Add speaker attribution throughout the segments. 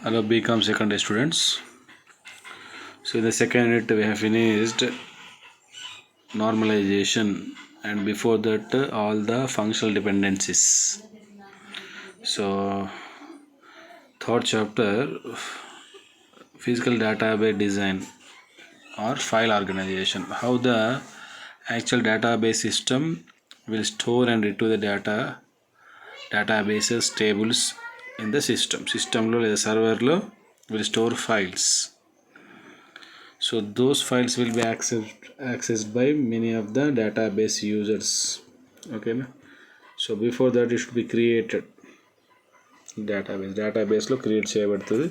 Speaker 1: Hello BCom second year students. So in the second unit we have finished normalization and before that all the functional dependencies. So third chapter physical database design or file organization. How the actual database system will store and retrieve the databases tables in the system. System lo లేదా server lo will store files. So those files will be accessed by many of the database users. Okay na? So before that it should be created database lo create చేయబడుతుంది,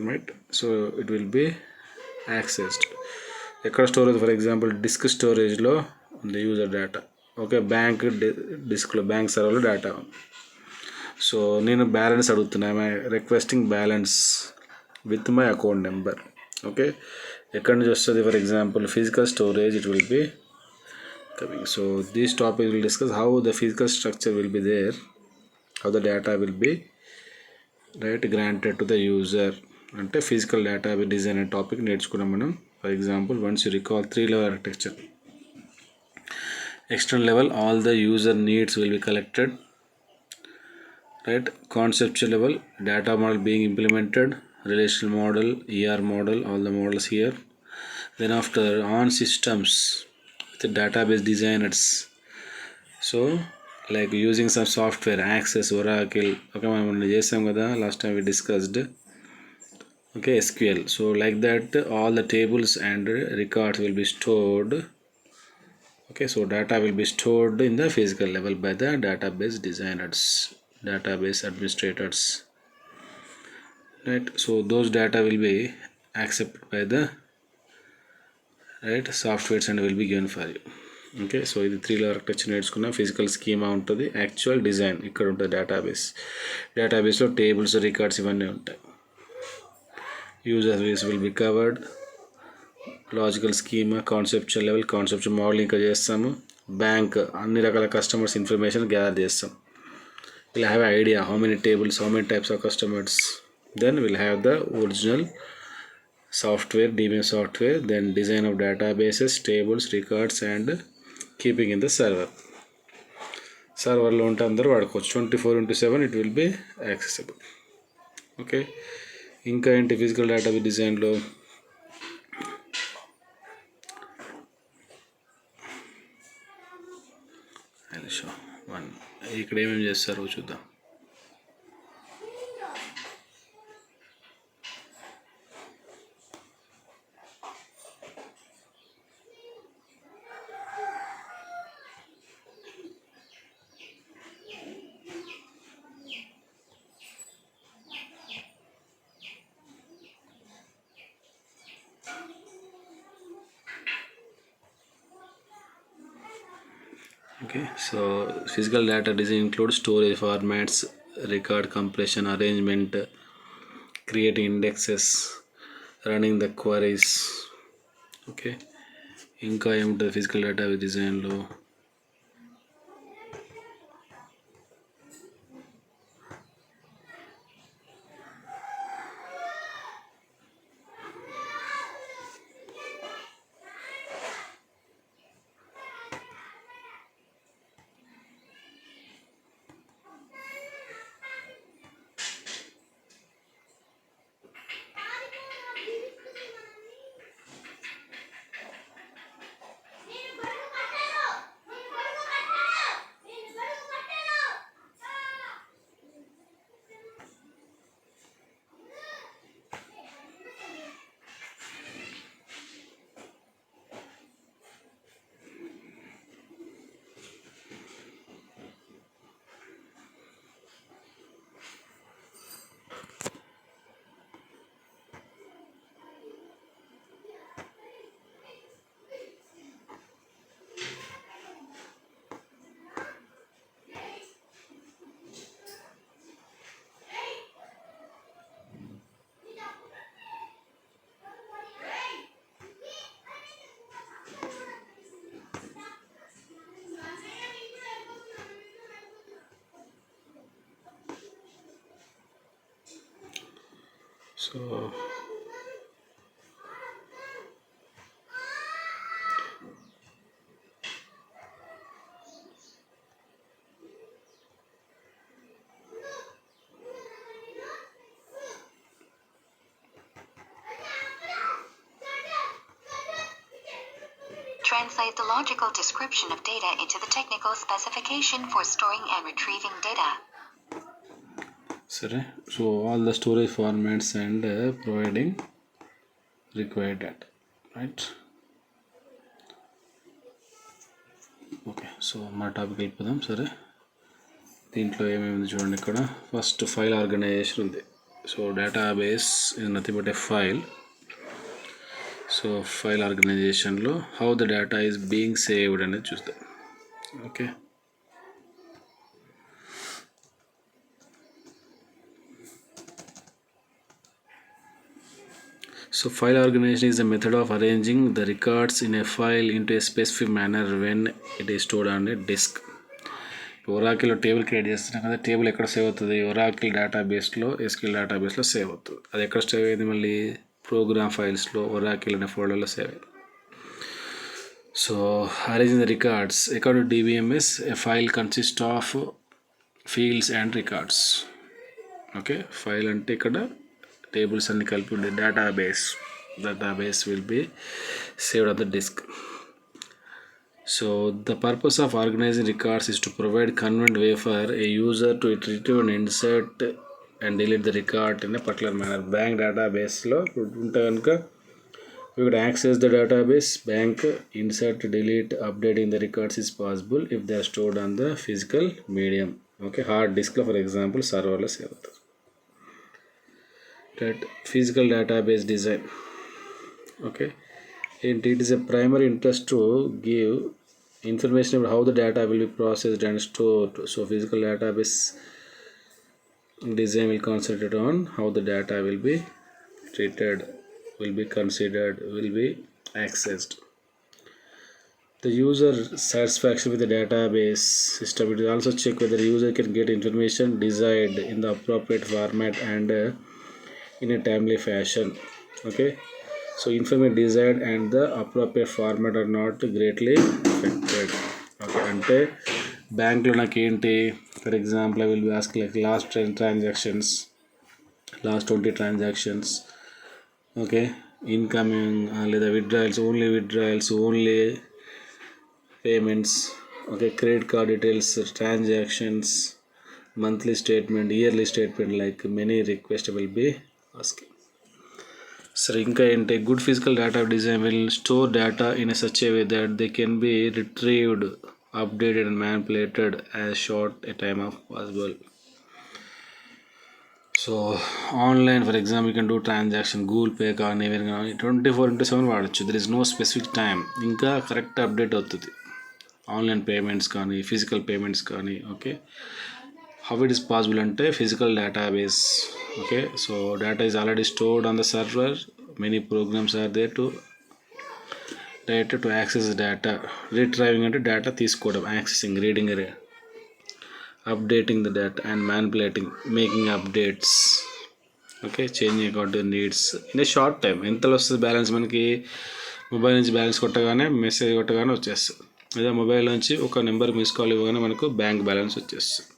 Speaker 1: right? So it will be accessed ఎక్కడ storage, for example disk స్టోరేజ్లో ఉంది user data. Okay, bank డిస్క్లో bank సర్వర్లో డేటా. So నేను balance అడుగుతున్నా, I requesting balance with my account number. Okay, ఎక్కడి నుంచి వస్తుంది? For example physical storage it will be coming. So this topic will discuss how the physical structure will be there, how the data will be right granted to the user. అంటే physical data design అనే topic నేర్చుకున్నాం మనం. For example, once you recall 3-level architecture, external level all the user needs will be collected, right? Conceptual level data model being implemented, relational model, ER model, all the models here. Then after on systems with the database designers, so like using some software, Access, Oracle. Okay, మనం చేసాం కదా last time we discussed. Okay, SQL. So like that all the tables and records will be stored. Okay, so data will be stored in the physical level by the database designers, database administrators, right? So those data will be accepted by the right softwares and will be given for you. Okay, so ఇది 3-level architecture నేర్చుకున్న. Physical schema ఉంటుంది, actual design ఇక్కడ ఉంటుంది. డేటాబేస్లో tables, records ఇవన్నీ ఉంటాయి. User base will be covered. Logical schema, conceptual level, conceptual model ఇంకా చేస్తాము. బ్యాంక్ అన్ని రకాల కస్టమర్స్ ఇన్ఫర్మేషన్ గ్యాదర్ చేస్తాం. Will have idea how many tables, how many types of customers. Then will have the original software, DBMS software, then design of databases, tables, records and keeping in the server. సర్వర్లో ఉంటే అందరూ వాడుకోవచ్చు. 24/7 it will B accessible. Okay, ఇంకా ఏంటి physical database డిజైన్లో? ఇక్కడ ఏమేమి చేస్తారో చూద్దాం. Okay, so physical data design includes storage formats, record compression, arrangement, creating indexes, running the queries. Okay, ఇంకా ఏముంటుంది ఫిజికల్ డేటా డిజైన్లో? So
Speaker 2: translate the logical description of data into the technical specification for storing and retrieving data.
Speaker 1: సరే, so all the storage formats and providing required data, right. Okay, so మన topic వెళ్ళిపోదాం. సరే, దీంట్లో ఏమేమి ఉంది చూడండి. ఇక్కడ ఫస్ట్ ఫైల్ ఆర్గనైజేషన్ ఉంది. So database is nothing but a file. So file ఆర్గనైజేషన్లో how the data is being saved అనేది చూస్తాం. Okay, so file organisation is the method of arranging the records in a file into a specific manner when it is stored on a disc. ఒరాకిల్లో table create చేస్తున్నాం కదా, table ఎక్కడ save అవుతుంది? Oracle డేటాబేస్లో, SQL డేటాబేస్లో save అవుతుంది. అది ఎక్కడ save అయింది? మళ్ళీ ప్రోగ్రామ్ ఫైల్స్లో ఒరాకిల్ అనే ఫోల్డర్లో సేవ్ అయింది. So arranging the records according to DBMS, a file consist of fields and records. Okay, file అంటే ఇక్కడ టేబుల్స్ అన్ని కలిపి ఉండే database will be saved on the disk. So the purpose of organizing records is to provide convenient way for a user to retrieve and insert and delete the record in a particular manner. Bank database లో ఉంటే కనుక we could access the database, bank, insert, delete, updating the records is possible if they are stored on the physical medium. Okay, hard disk లో for example server లో save అవుతుంది. That physical database design. Okay, it is a primary interest to give information about how the data will be processed and stored. So physical database design will concentrate on how the data will be treated, will be considered, will be accessed. The user satisfaction with the database system, it will also check whether the user can get information desired in the appropriate format and in a timely fashion. Okay, so information desired and the appropriate format are not greatly affected. Okay, అంటే బ్యాంక్లో నాకు ఏంటి, for example I will be ask like last 10 transactions, last 20 transactions. Okay, incoming లేదా withdrawals, only payments. Okay, credit card details, transactions, monthly statement, yearly statement, like many request will be asking. సరే, ఇంకా ఏంటి, good physical data design will store data in a such a way that they can be retrieved, updated and manipulated as short a time of possible. So online for example you can do transaction, Google Pay కానీ ఏమైనా కానీ 24/7 వాడచ్చు. There is no specific time. ఇంకా correct update అవుతుంది online payments కానీ, physical payments కానీ. Okay, how it is possible అంటే physical database. Okay, so data is already stored on the server, many programs are there to access data. Retrieving అంటే data తీసుకోవడం, accessing, reading, updating the data and manipulating, making updates. Okay, changing account needs in A short time. ఎంతలో వస్తుంది balance? మనకి mobile నుంచి balance కొట్టగానే, message కొట్టగానే వచ్చేస్తుంది. లేదా మొబైల్ నుంచి ఒక నెంబర్ మిస్ కాల్ ఇవ్వగానే మనకు బ్యాంక్ బ్యాలెన్స్ వచ్చేస్తుంది.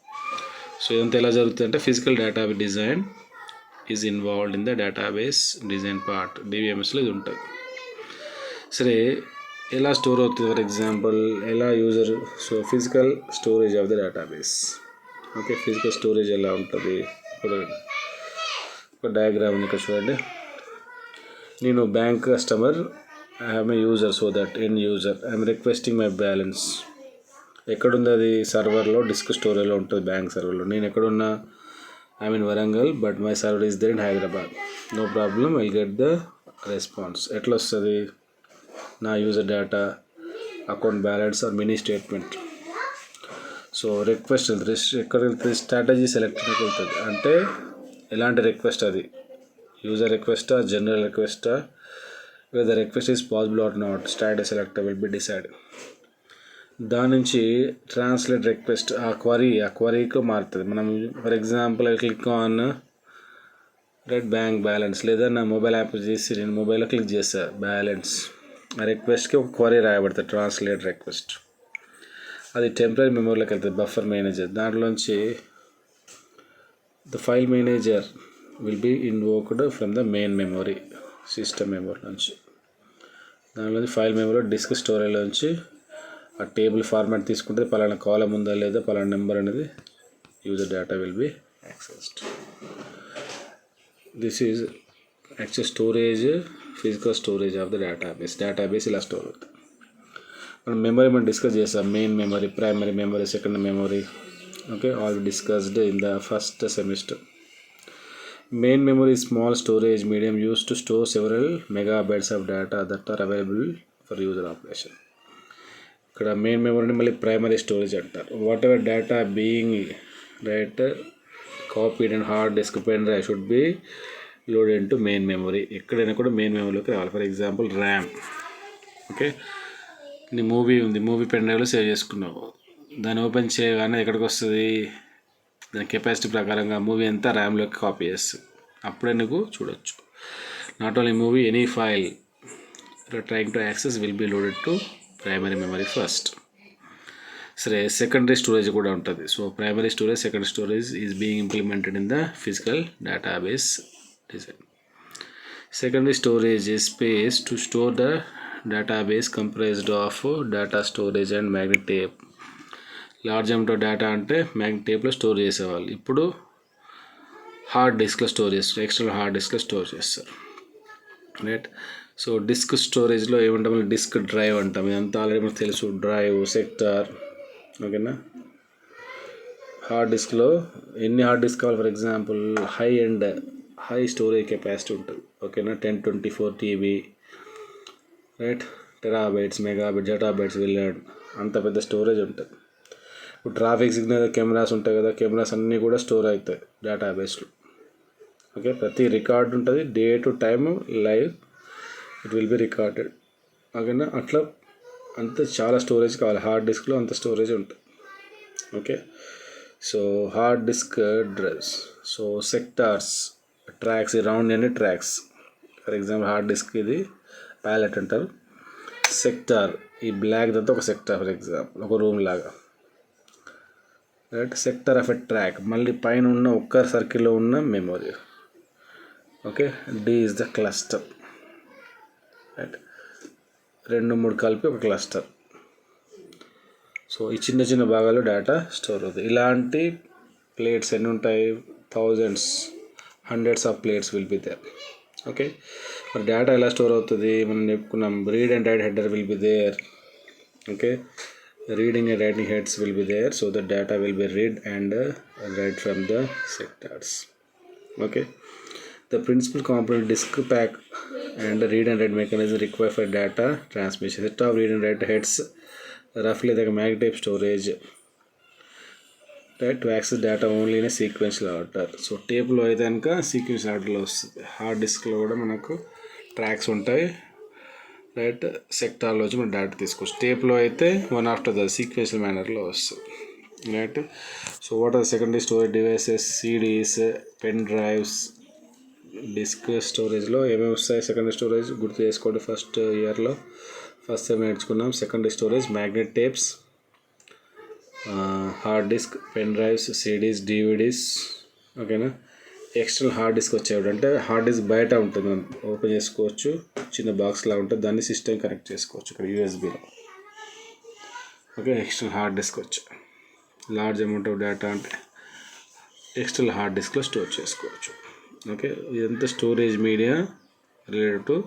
Speaker 1: సో ఇదంతా ఎలా జరుగుతుంది అంటే physical data design is involved in the database design part. డిబిఎంఎస్లో ఇది ఉంటుంది. సరే, ఎలా స్టోర్ అవుతుంది? ఫర్ ఎగ్జాంపుల్ ఎలా user, so physical storage of the database. Okay, physical storage ఎలా ఉంటుంది? ఇప్పుడు ఒక డయాగ్రామ్ ఉంది ఇక్కడ చూడండి. నేను bank customer, I have my user, so that end user I'm requesting my balance. ఎక్కడుంది అది? సర్వర్లో, డిస్క్ స్టోరేజ్లో ఉంటుంది, బ్యాంక్ సర్వర్లో. నేను ఎక్కడున్నా? I mean Warangal, but my server is there in Hyderabad. No problem, I get the response. ఎట్లా వస్తుంది? నా user data, account balance or mini statement. So request ఎక్కడ వెళ్తుంది? స్ట్రాటజీ సెలెక్ట్కి వెళ్తుంది. అంటే ఎలాంటి రిక్వెస్ట్ అది? యూజర్ రిక్వెస్టా, జనరల్ రిక్వెస్టా, whether request is possible or not, status selector will be decided. దాని నుంచి ట్రాన్స్లేట్ రిక్వెస్ట్, ఆ క్వరీకి మారుతుంది. మనం for example I click on right bank balance, లేదా నా మొబైల్ యాప్ చేసి నేను మొబైల్లో క్లిక్ చేస్తా బ్యాలెన్స్, ఆ రిక్వెస్ట్కి ఒక క్వరీ రాయబడుతుంది ట్రాన్స్లేట్ రిక్వెస్ట్, అది టెంపరీ మెమరీలోకి వెళ్తుంది బఫర్ మేనేజర్. దాంట్లోంచి the file manager will be invoked from the main memory, system memory నుంచి. దానిలోంచి ఫైల్ మెమరీ డిస్క్ స్టోరేజ్లోంచి ఆ టేబుల్ ఫార్మాట్ తీసుకుంటే పలానా కాలం ఉందా లేదా పలానా నెంబర్ అనేది user data will be accessed. This is actual storage, physical storage of the database. Database ఇలా స్టోర్ అవుతుంది. మనం మనం డిస్కస్ చేస్తాం main memory, primary memory, second memory. Okay, all discussed in the first semester. Main memory small storage medium used to store several megabytes of data that are available for user operation. ఇక్కడ main మెమరీని మళ్ళీ primary storage అంటారు. Whatever data being write copied and hard disk pen drive should be loaded into main memory. ఎక్కడైనా కూడా main మెమరీలోకి రావాలి. For example RAM. Okay, నీ movie ఉంది, movie pen డ్రైవ్లో సేవ్ చేసుకున్నావు, దాన్ని ఓపెన్ చేయగానే ఎక్కడికి వస్తుంది, దాని కెపాసిటీ ప్రకారంగా మూవీ అంతా ర్యామ్లోకి కాపీ చేస్తుంది. అప్పుడే నువ్వు చూడొచ్చు. Not only movie, any file trying to access will be loaded to primary memory first. సరే, సెకండరీ స్టోరేజ్ కూడా ఉంటుంది. So primary storage, secondary storage is being implemented in the physical database design. Secondary storage is space to store the database comprised of data storage and magnetic tape. Large amount of data అంటే magnetic టేప్లో store చేసేవాళ్ళు, ఇప్పుడు hard డిస్క్లో store చేస్తారు, external hard డిస్క్లో store చేస్తారు. Right. So disc స్టోరేజ్లో ఏమంటాం, disk drive అంటాం. ఇదంతా ఆల్రెడీ మనకు తెలుసు, డ్రైవ్, సెక్టార్. ఓకేనా. హార్డ్ డిస్క్లో ఎన్ని హార్డ్ డిస్క్ కావాలి, for example high storage capacity ఉంటుంది. ఓకేనా, 1024 TB, రైట్, టెరాబైట్స్, మెగాబైట్స్, జెటాబైట్స్ వెళ్ళాడు, అంత పెద్ద స్టోరేజ్ ఉంటుంది. ఇప్పుడు ట్రాఫిక్ సిగ్నల్ కెమెరాస్ ఉంటాయి కదా, కెమెరాస్ అన్నీ కూడా స్టోర్ అవుతాయి డేటాబేస్లో. ఓకే, ప్రతి రికార్డ్ ఉంటుంది, day to time live it will be recorded. ఓకేనా, అట్లా అంత చాలా స్టోరేజ్ కావాలి. హార్డ్ డిస్క్లో అంత స్టోరేజ్ ఉంటుంది. Okay, so hard disk drives. So sectors, tracks, ఈ రౌండ్ అన్ని tracks. For example hard disk ఇది ప్యాలెట్ అంటారు. సెక్టార్, ఈ బ్లాక్ దంతా ఒక సెక్టార్, ఫర్ ఎగ్జాంపుల్ ఒక రూమ్ లాగా. Right, sector of a track, మళ్ళీ పైన ఉన్న ఒక్క సర్కిల్లో ఉన్న memory. Okay, D is the cluster. Right, 2-3 కలిపి ఒక క్లస్టర్. సో ఈ చిన్న చిన్న భాగాల్లో డేటా స్టోర్ అవుతుంది. ఇలాంటి ప్లేట్స్ ఎన్ని ఉంటాయి, thousands, hundreds of plates will be there. Okay, మరి డేటా ఎలా స్టోర్ అవుతుంది మనం చెప్పుకున్నాం. Read and write header will be there. Okay, reading and writing heads will be there, so the data will be read and write from the sectors. Okay, the principal component disk pack and read and write mechanism required for data transmission. Set of read and write heads roughly like magnetic tape storage, right, to access data only in a sequential order. So tape లో అయితే కనుక sequential ఆర్డర్లో వస్తుంది. Hard డిస్క్లో కూడా మనకు tracks ఉంటాయి. Right, సెక్టార్లో వచ్చి మనం డేటా తీసుకోవచ్చు. టేప్లో అయితే వన్ ఆఫ్టర్ ద సీక్వెన్షియల్ మేనర్లో వస్తుంది. Right, so what are secondary storage devices, CDs, pen drives. Disk స్టోరేజ్లో ఏమేమి వస్తాయి, సెకండరీ స్టోరేజ్ గుర్తు చేసుకోండి. ఫస్ట్ ఇయర్లో ఫస్ట్ సెమ్ నేర్చుకున్నాం. Secondary storage magnet tapes, hard disk, pen drives, CDs, DVDs. ఓకేనా. ఎక్స్టర్నల్ హార్డ్ డిస్క్ వచ్చేవాడు అంటే హార్డ్ డిస్క్ బయట ఉంటుంది, మనం ఓపెన్ చేసుకోవచ్చు, చిన్న బాక్స్ లా ఉంటుంది, దాన్ని సిస్టమ్ కనెక్ట్ చేసుకోవచ్చు ఇక్కడ యూఎస్బీలో. ఓకే, ఎక్స్టర్నల్ హార్డ్ డిస్క్ వచ్చి లార్జ్ అమౌంట్ ఆఫ్ డేటా అంటే ఎక్స్టర్నల్ హార్డ్ డిస్క్లో స్టోర్ చేసుకోవచ్చు. ఓకే, ఇదంతా storage media related to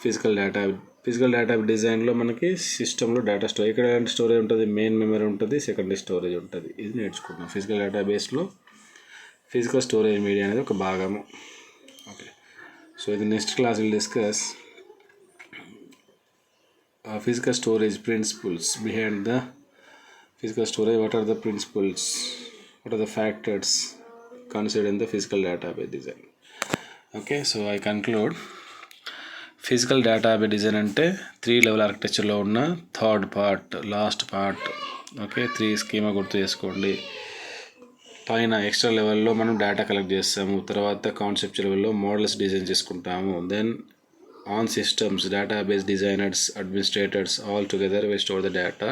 Speaker 1: physical data. Physical data డిజైన్లో మనకి సిస్టంలో డేటా స్టోర్, ఇక్కడ స్టోరేజ్ ఉంటుంది, మెయిన్ మెమరీ ఉంటుంది, సెకండరీ స్టోరేజ్ ఉంటుంది. ఇది నేర్చుకుంటున్నాం. ఫిజికల్ డేటాబేస్లో ఫిజికల్ స్టోరేజ్ మీడియా అనేది ఒక భాగము. ఓకే, సో ఇది next class will discuss physical storage principles behind the physical storage. What are the principles, what are the factors considered in the physical database design. Okay, so I conclude physical database design అంటే 3 level ఆర్కిటెక్చర్లో ఉన్న third part, last part. Okay, 3 schema గుర్తు చేసుకోండి. పైన extra లెవెల్లో మనం data collect చేస్తాము. తర్వాత కాన్సెప్ట్ లెవెల్లో మోడల్స్ డిజైన్ చేసుకుంటాము. Then on systems database designers administrators all together will store the data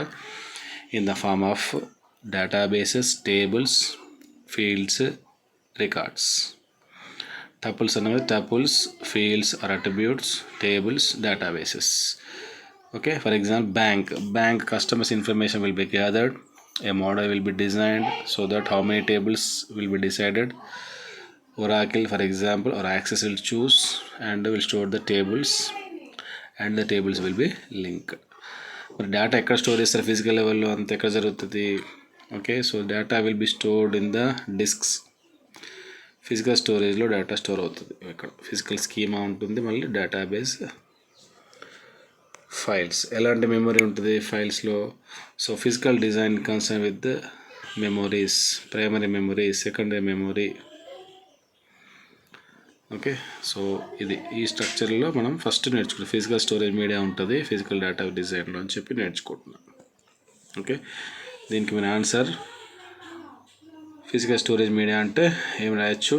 Speaker 1: in the form of databases, tables, fields, records. Tuples అనేవి tuples, fields are attributes, tables, databases. Okay, for example, bank customers information will be gathered, a model will be designed so that how many tables will be decided. Oracle, for example, or Access will choose and will store the tables, and the tables will be linked. మరి data ఎక్కడ store చేస్తారు physical లెవెల్లో అంత ఎక్కడ జరుగుతుంది? Okay, so data will be stored in the disks. Physical స్టోరేజ్లో data store అవుతుంది. ఇక్కడ ఫిజికల్ స్కీమా ఉంటుంది, మళ్ళీ డేటాబేస్, ఫైల్స్. ఎలాంటి మెమరీ ఉంటుంది ఫైల్స్లో? So physical design concern with memories, primary memory, secondary memory. Okay, so ఇది ఈ స్ట్రక్చర్లో మనం ఫస్ట్ నేర్చుకుంటాం. ఫిజికల్ స్టోరేజ్ మీడియా ఉంటుంది ఫిజికల్ డేటా డిజైన్లో అని చెప్పి నేర్చుకుంటున్నాం. ఓకే, దీనికి మన ఆన్సర్ ఫిజికల్ స్టోరేజ్ మీడియా అంటే ఏం రాయొచ్చు?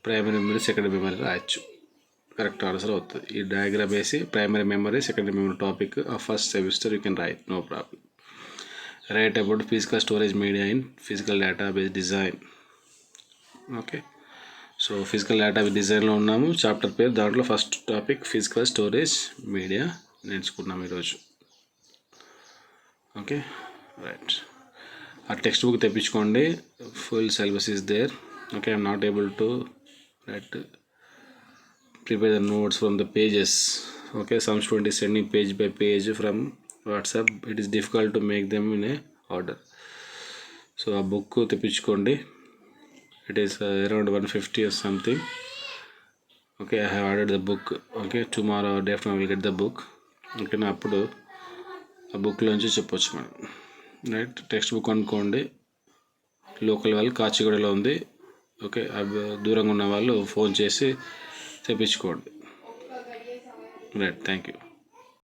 Speaker 1: ప్రైమరీ మెమరీ, సెకండరీ మెమరీ రాయొచ్చు. కరెక్ట్ ఆన్సర్ అవుతుంది. ఈ డయాగ్రామ్ వేసి primary memory, secondary memory topic first semester you can write, no problem. Write about physical storage media in physical database design. Okay, so physical database డిజైన్లో ఉన్నాము. Chapter పేరు దాంట్లో first topic physical storage media నేర్చుకున్నాము ఈరోజు. Okay, right. ఆ text book తెప్పించుకోండి, full syllabus is there. Okay, I'm not able to prepare the notes from the pages. Okay, some student is sending page by page from WhatsApp. It is difficult to make them in a order. So a book తెప్పించుకోండి. It is around 150 or something. Okay, I have ordered the book. Okay, tomorrow or day after I will get the book. Okay, నా అప్పుడు ఆ బుక్లోంచి చెప్పొచ్చు మనం. Right, text book అనుకోండి. Local వాళ్ళు కాచిగూడలో ఉంది. Okay, దూరంగా ఉన్న వాళ్ళు ఫోన్ చేసి తెప్పించుకోండి. Right, thank you.